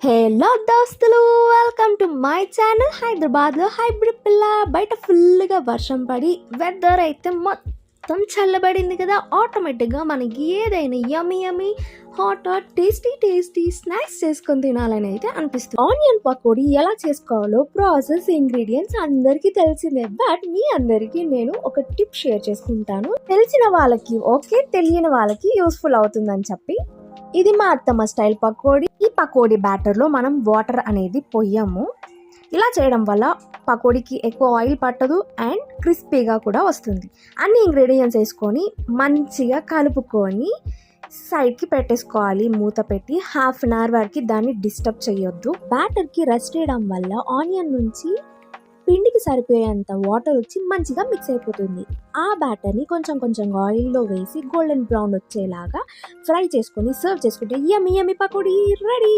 Hello దోస్తులు, welcome to my channel. హైదరాబాద్లో hybrid పిల్ల. బయట ఫుల్గా వర్షం పడి వెదర్ అయితే మొత్తం చల్లబడింది కదా. ఆటోమేటిక్గా మనకి ఏదైనా యమ్మీ హాట్ టేస్టీ స్నాక్స్ చేసుకొని తినాలని అయితే అనిపిస్తుంది. ఆనియన్ పకోడీ ఎలా చేసుకోవాలో ప్రాసెస్, ఇంగ్రీడియంట్స్ అందరికీ తెలిసిందే. బట్ మీ అందరికీ నేను ఒక టిప్ షేర్ చేసుకుంటాను. తెలిసిన వాళ్ళకి ఓకే, తెలియని వాళ్ళకి యూస్ఫుల్ అవుతుందని చెప్పి. ఇది మా అత్తమ్మ స్టైల్ పకోడీ. ఈ పకోడీ బ్యాటర్లో మనం వాటర్ అనేది పొయ్యము. ఇలా చేయడం వల్ల పకోడీకి ఎక్కువ ఆయిల్ పట్టదు అండ్ క్రిస్పీగా కూడా వస్తుంది. అన్ని ఇంగ్రీడియంట్స్ వేసుకొని మంచిగా కలుపుకొని సైడ్కి పెట్టేసుకోవాలి. మూత పెట్టి హాఫ్ అన్ అవర్ వరకు దాన్ని డిస్టర్బ్ చేయొద్దు. బ్యాటర్కి రెస్ట్ చేయడం వల్ల ఆనియన్ నుంచి పిండికి సరిపోయేంత వాటర్ వచ్చి మంచిగా మిక్స్ అయిపోతుంది. ఆ బ్యాటర్ని కొంచెం ఆయిల్లో వేసి గోల్డెన్ బ్రౌన్ వచ్చేలాగా ఫ్రై చేసుకొని సర్వ్ చేసుకుంటే యమ్మీ పకోడీ రెడీ.